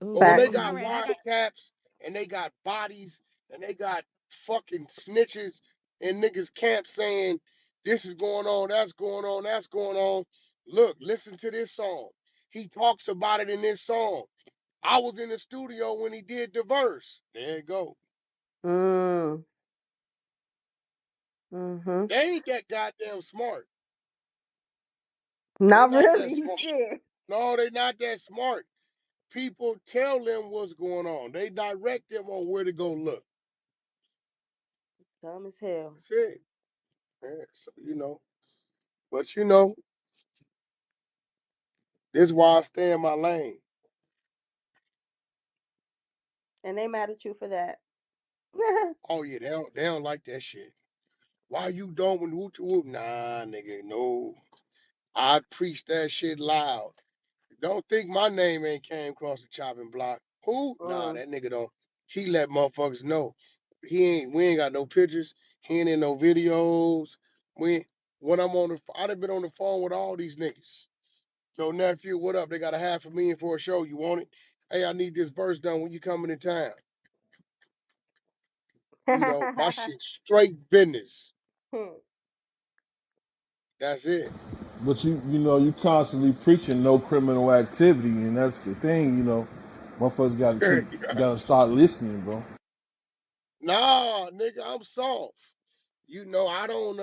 Ooh, But when they wait. Facts. All got right, I got. wiretaps and they got bodies and they got fucking snitches in niggas' camp saying this is going on, that's going on, that's going on. Look, listen to this song. He talks about it in this song. I was in the studio when he did the verse. There you go. Mm. Mhm. They ain't that goddamn smart. They Not not that really. smart. Shit. No, they not that smart. People tell them what's going on. They direct them on where to go look. Dumb as hell. That's it. Yeah, so but this is why I stay in my lane. And they mad at you for that. Oh yeah, they don't like that shit. Why you don't when whoop whoop? Nah, nigga, no. I preach that shit loud. Don't think my name ain't came across the chopping block. Who? Nah, Mm. that nigga don't. He let motherfuckers know. We ain't got no pictures. He ain't in no videos. We when I'm on the I done been on the phone with all these niggas. Yo, nephew, what up? They got a $500,000 for a show. You want it? Hey, I need this verse done when you coming in town. My shit straight business. That's it. But you constantly preaching no criminal activity, and that's the thing. Motherfuckers gotta start listening, bro. Nah, nigga, I'm soft. I don't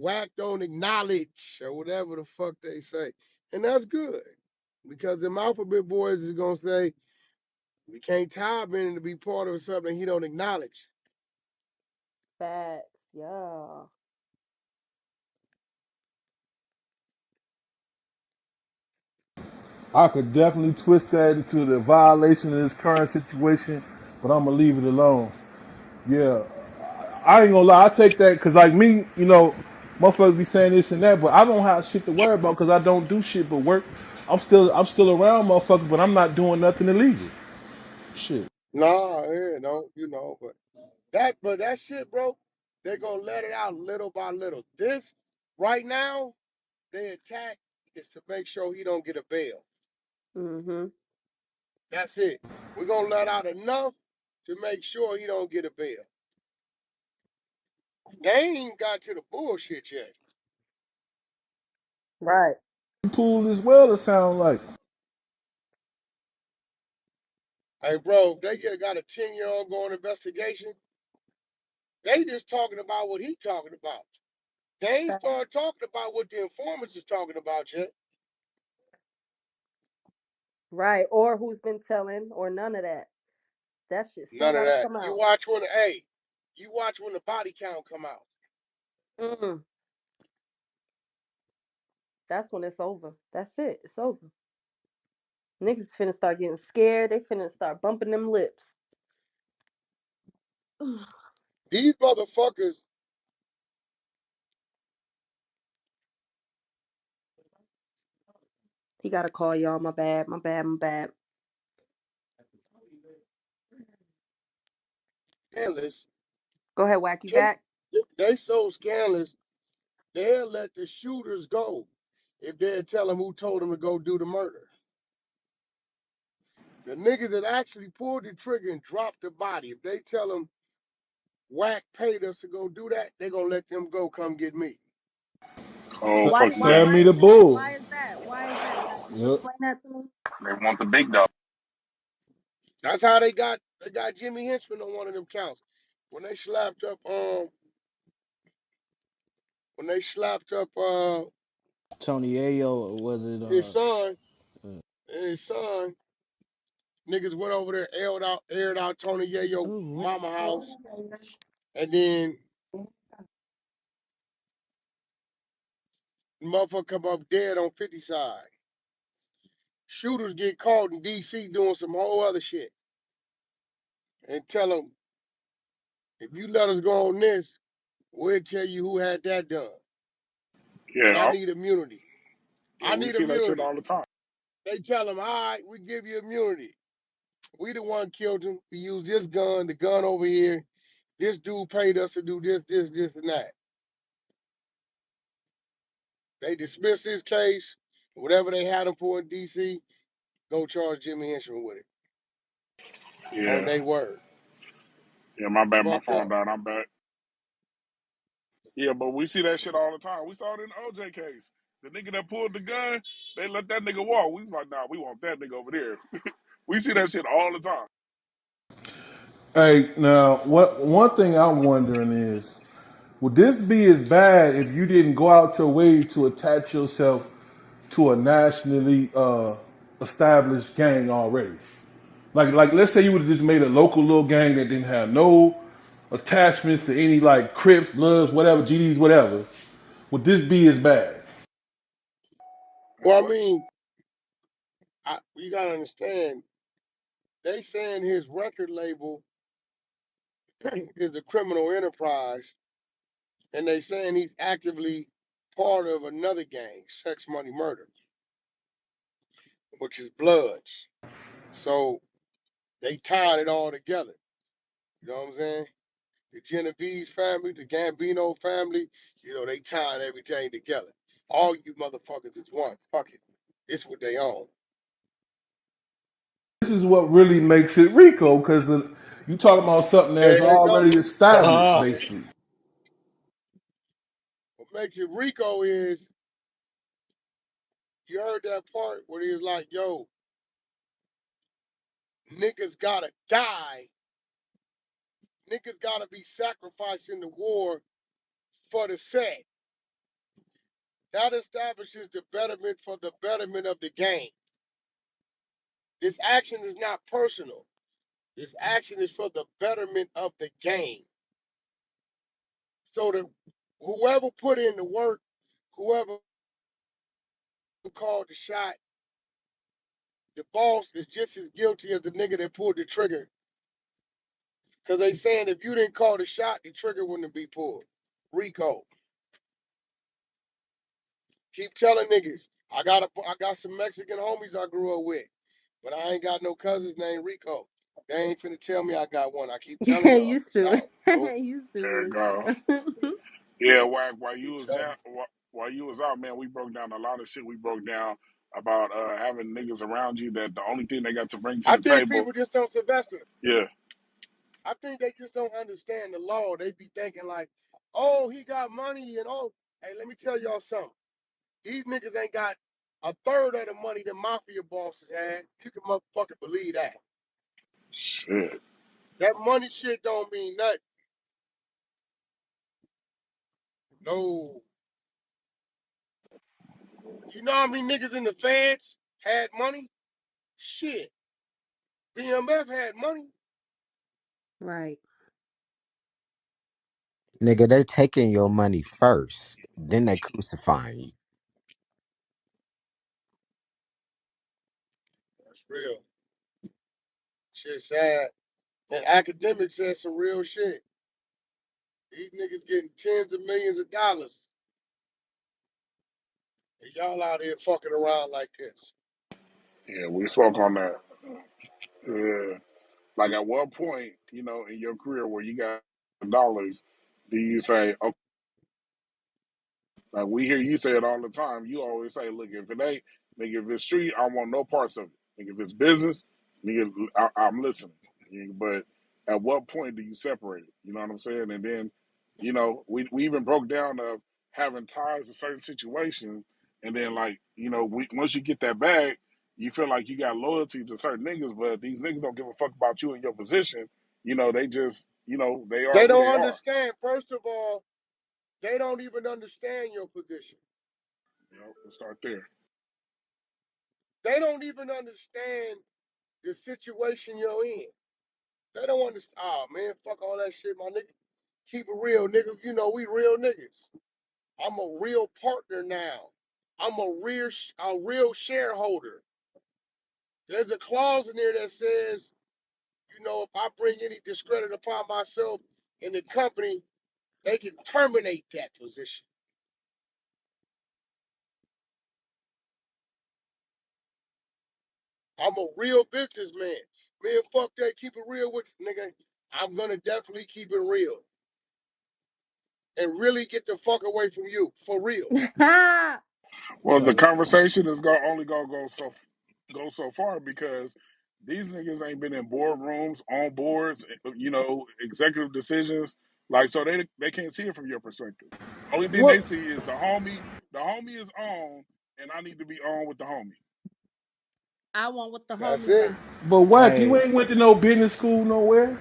whack don't acknowledge or whatever the fuck they say. And that's good. Because them alphabet boys is gonna say, we can't tie Ben to be part of something he don't acknowledge. Facts. Yeah. I could definitely twist that into the violation of this current situation, but I'm gonna leave it alone. Yeah, I ain't gonna lie. I take that because, like me, motherfuckers be saying this and that, but I don't have shit to worry about because I don't do shit but work. I'm still around motherfuckers, but I'm not doing nothing illegal. Shit. Nah, yeah, no, but that shit, bro, they're gonna let it out little by little. This right now, their attack is to make sure he don't get a bail. Mhm. That's it. We're gonna let out enough to make sure he don't get a bail. They ain't got to the bullshit yet. Right. Pool as well, it sound like. Hey, bro, if they got a 10-year ongoing investigation, they just talking about what he talking about. They ain't Facts. start talking about what the informants is talking about yet. Right. Or who's been telling, or none of that. That shit still None of gotta that. come out. You watch when the body count come out. Mm. That's when it's over. That's it. It's over. Niggas finna start getting scared. They finna start bumping them lips. These motherfuckers, He got to call y'all. My bad. My bad. My bad. scandalous. Go ahead, Whack. You They, back? they so scandalous, they'll let the shooters go if they tell them who told them to go do the murder. The niggas that actually pulled the trigger and dropped the body, if they tell them Whack paid us to go do that, they gonna let them go come get me. Oh, fuck Why? yeah. Send Why me the is that? bull. Why is that? Why is that, Whack? Can you Yep. explain that to me? They want the big dog. That's how they got Jimmy Henchman on one of them counts. When they slapped up when they slapped up Tony Ayo, was it? his son and his son, niggas went over there, aired out Tony Yayo Ooh, mama house, and then the motherfucker come up dead on 50 side. Shooters get caught in DC doing some whole other shit and tell them, if you let us go on this, we'll tell you who had that done. And I Yeah, need immunity. yeah, I we need see that shit immunity. all the time. They tell them, all right, we give you immunity. We the one killed him. We used this gun, the gun over here. This dude paid us to do this, and that. They dismissed his case, whatever they had him for in DC. go charge Jimmy Henchman with it on Yeah, their word. yeah. My bad. My Fucked phone up. died. I'm back. Yeah, but we see that shit all the time. We saw it in the OJ case. The nigga that pulled the gun, they let that nigga walk. We was like, nah, we want that nigga over there. We see that shit all the time. Hey, now what? One thing I'm wondering is, would this be as bad if you didn't go out your way to attach yourself to a nationally established gang already? Like, let's say you would have just made a local little gang that didn't have no attachments to any like Crips, Bloods, whatever, GDs, whatever. Would this be as bad? Well, I mean, you gotta understand. They saying his record label is a criminal enterprise, and they saying he's actively part of another gang, Sex Money Murder, which is Bloods. So they tied it all together. You know what I'm saying? The Genovese family, the Gambino family, they tied everything together. All you motherfuckers is one. Fuck it. It's what they own. This is what really makes it Rico, because you talking about something that's There you go. already established, basically. What makes it Rico is you heard that part where he was like, yo, niggas gotta die. Niggas gotta be sacrificed in the war for the set. That establishes the betterment for the betterment of the game. This action is not personal. This action is for the betterment of the game. So that whoever put in the work, whoever called the shot, the boss is just as guilty as the nigga that pulled the trigger. Because they saying if you didn't call the shot, the trigger wouldn't be pulled. Rico. Keep telling niggas. I got some Mexican homies I grew up with, but I ain't got no cousins named Rico. They ain't finna tell me I got one. I keep telling y'all. You It's stupid. out. Go. You There you stupid go. as hell. Yeah, while you Keep was telling out, while you was out, man, we broke down a lot of shit. We broke down about having niggas around you that the only thing they got to bring to I the think table. people just don't, Sylvester. Yeah, I think they just don't understand the law. They be thinking like, oh, he got money and oh, hey, let me tell y'all something. These niggas ain't got a third of the money that mafia bosses had. You can motherfucking believe that. shit. That money shit don't mean nothing. No. You know how many niggas in the feds had money? Shit. BMF had money. Right. Nigga, they taking your money first, then they crucifying you. That's real. Shit sad. And academics said some real shit. These niggas getting tens of millions of dollars. And y'all out here fucking around like this. Yeah, we spoke on that. Yeah, like at what point, in your career where you got dollars, do you say, okay? Like we hear you say it all the time. You always say, "Look, if it ain't, nigga, if it's street, I want no parts of it. Nigga, if it's business, nigga, I'm listening." But at what point do you separate it? You know what I'm saying? And then, we even broke down of having ties to certain situations, and then once you get that bag, you feel like you got loyalty to certain niggas, but these niggas don't give a fuck about you and your position. They just, they are They who don't they are. understand. First of all, they don't even understand your position. Let's start there. They don't even understand the situation you're in. They don't understand. Oh man, fuck all that shit, my nigga. Keep it real, nigga. You know we real niggas. I'm a real partner now. I'm a real shareholder. There's a clause in there that says, if I bring any discredit upon myself in the company, they can terminate that position. I'm a real businessman. Man, fuck that. Keep it real with you, nigga. I'm gonna definitely keep it real and really get the fuck away from you for real. Well, the conversation is only gonna go so. go so far because these niggas ain't been in boardrooms, on boards, you know, executive decisions. Like, so they can't see it from your perspective. Only thing What? they see is the homie. The homie is on, and I need to be on with the homie. I want what the That's homie it. got. But Wack, you Hey, ain't went to no business school nowhere.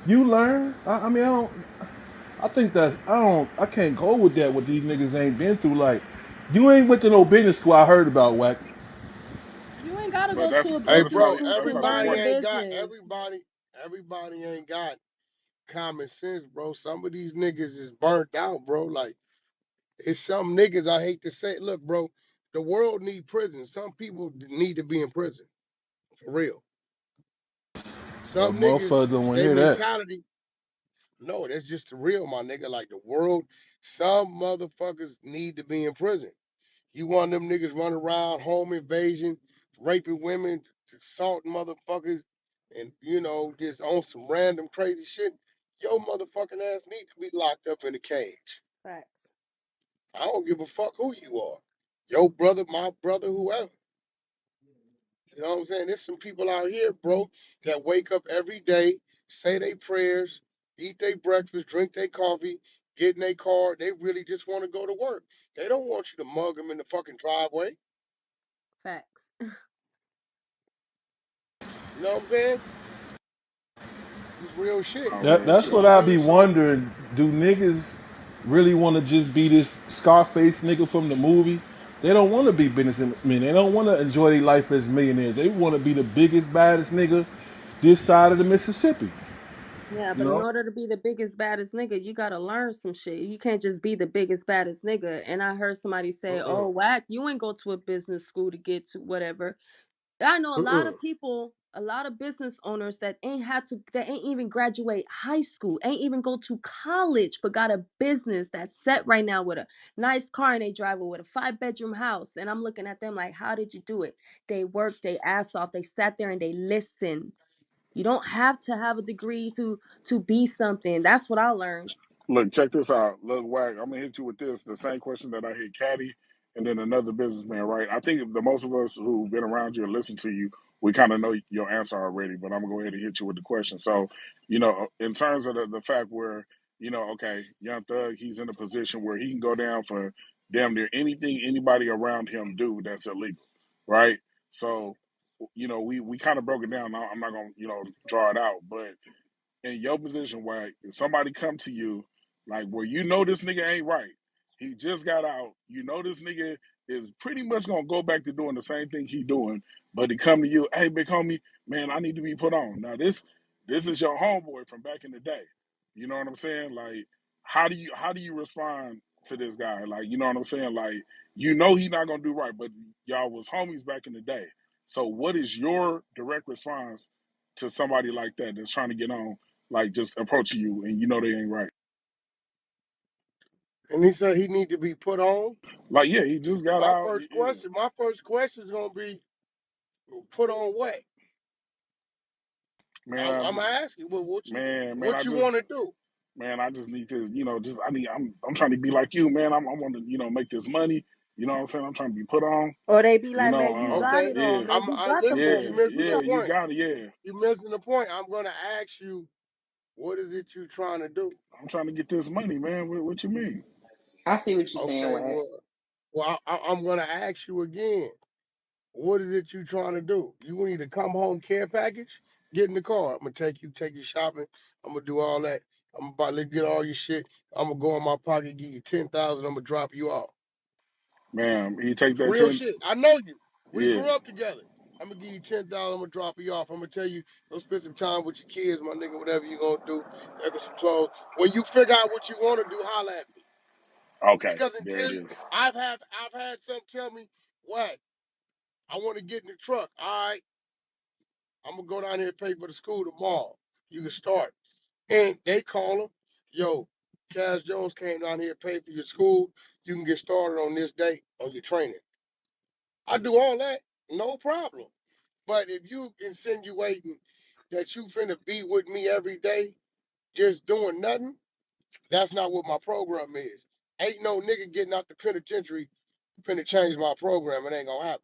You learn. I mean, I don't. I think that's. I don't. I can't go with that. What these niggas ain't been through. Like, you ain't went to no business school. I heard about Wack. You ain't gotta But go that's to a Hey, but it's business not bro, school that's to not the learn a everybody point. ain't got business. everybody ain't got common sense, bro. Some of these niggas is burnt out, bro. Like it's some niggas I hate to say. Look, bro, the world need prison. Some people need to be in prison for real. But Some niggas, motherfuckers don't want to they hear that. mentality. No, that's just the real, my nigga. Like the world, some motherfuckers need to be in prison. You want them niggas running around, home invasion, raping women, assaulting motherfuckers, and just on some random crazy shit. Your motherfucking ass need to be locked up in a cage. Facts. I don't give a fuck who you are. Your brother, my brother, whoever. You know what I'm saying? There's some people out here, bro, that wake up every day, say their prayers, eat their breakfast, drink their coffee, get in their car. They really just want to go to work. They don't want you to mug them in the fucking driveway. Facts. You know what I'm saying? It's real shit. Oh, That real that's You know shit. what what I I be mean? So, wondering. Do niggas really want to just be this Scarface nigga from the movie? They don't want to be businessmen. They don't want to enjoy their life as millionaires. They want to be the biggest, baddest nigga this side of the Mississippi. Yeah, You but in know? order to be the biggest, baddest nigga, you gotta learn some shit. You can't just be the biggest, baddest nigga. And I heard somebody say, mm-mm, "Oh, whack, you ain't go to a business school to get to whatever." I know a lot mm-mm, of people, a lot of business owners that ain't even graduate high school, ain't even go to college, but got a business that's set right now with a nice car and they drive it with a 5 bedroom house. And I'm looking at them like, how did you do it? They worked their ass off. They sat there and they listened. You don't have to have a degree to be something. That's what I learned. Look, check this out. Look, Wack, I'm gonna hit you with this. The same question that I hit Caddy and then another businessman, right? I think the most of us who've been around you and listened to you, we kind of know your answer already, but I'm gonna go ahead and hit you with the question. So, in terms of the fact where, okay, Young Thug, he's in a position where he can go down for damn near anything anybody around him do that's illegal, right? So, we kind of broke it down. I'm not gonna, draw it out, but in your position where if somebody come to you like where this nigga ain't right. He just got out. This nigga is pretty much gonna go back to doing the same thing he doing, but he come to you, hey big homie, man, I need to be put on. Now this is your homeboy from back in the day. You know what I'm saying? Like how do you respond to this guy? Like, you know what I'm saying? Like, he not gonna do right, but y'all was homies back in the day. So what is your direct response to somebody like that that's trying to get on, like just approaching you and they ain't right? and he said he need to be put on. Like, yeah, he just got My out. first Yeah, question, my first question is gonna be put on what? man, I'm gonna ask you, well, man, what you want to do? I just need to, just I'm trying to be like you, man. I want to, make this money. You know what I'm saying? I'm trying to be put on. Or they be You like, know, man, you got Okay, it all, yeah, man. You I got the listen. yeah, You money. missing You the yeah. got You point. got it. Yeah, You missing the point. I'm gonna ask you, what is it you trying to do? I'm trying to get this money, man. What you mean? I see what you're saying, Okay, Wack. I'm gonna ask you again. What is it you trying to do? You need a come home care package? Get in the car. I'm gonna take you shopping. I'm gonna do all that. I'm about to get all your shit. I'm gonna go in my pocket, give you 10,000. I'm gonna drop you off. Man, you take that Real 10. shit. I know you. We Yeah, grew up together. I'm gonna give you 10,000. I'm gonna drop you off. I'm gonna tell you go spend some time with your kids, my nigga. Whatever you gonna do, get some clothes. When you figure out what you want to do, holla at me. okay, Because there it until is. I've had some tell me, what I want to get in the truck. All right, I'm gonna go down here and pay for the school tomorrow. You can start. And they call them, yo, Cass Jones came down here and paid for your school. You can get started on this date on your training. I do all that, no problem. But if you insinuating that you finna be with me every day, just doing nothing, that's not what my program is. Ain't no nigga getting out the penitentiary finna change my program. It ain't gonna happen.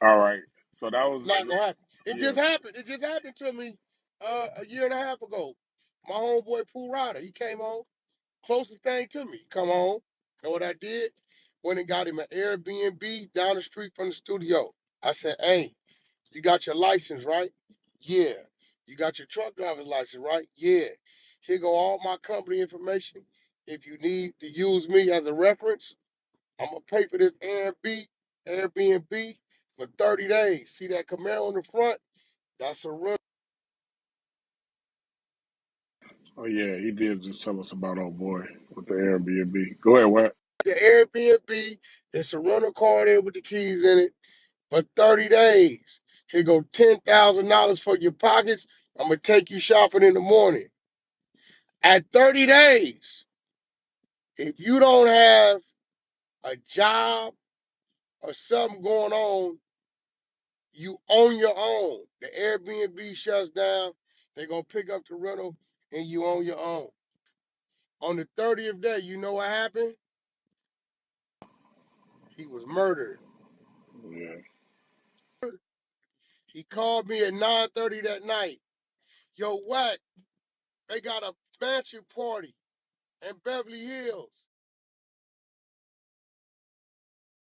All right. So that was Not gonna happen. It just yes. happened. It just happened to me a year and a half ago. My homeboy Pooh Ryder, he came home. Closest thing to me. Come on. Know what I did? Went and got him an Airbnb down the street from the studio. I said, hey, you got your license, right? Yeah. You got your truck driver's license, right? Yeah. Here go all my company information. If you need to use me as a reference, I'm gonna pay for this Airbnb for 30 days. See that Camaro in the front? That's a rental. Oh yeah, he did just tell us about old boy with the Airbnb. Go ahead, what? The Airbnb, it's a rental car there with the keys in it for 30 days. Here go $10,000 for your pockets. I'm gonna take you shopping in the morning. At 30 days, if you don't have a job or something going on, you on your own. The Airbnb shuts down. They're gonna pick up the rental and you on your own. On the 30th day, you know what happened? He was murdered. Yeah. He called me at 9:30 that night. Yo, Wack, they got a mansion party in Beverly Hills.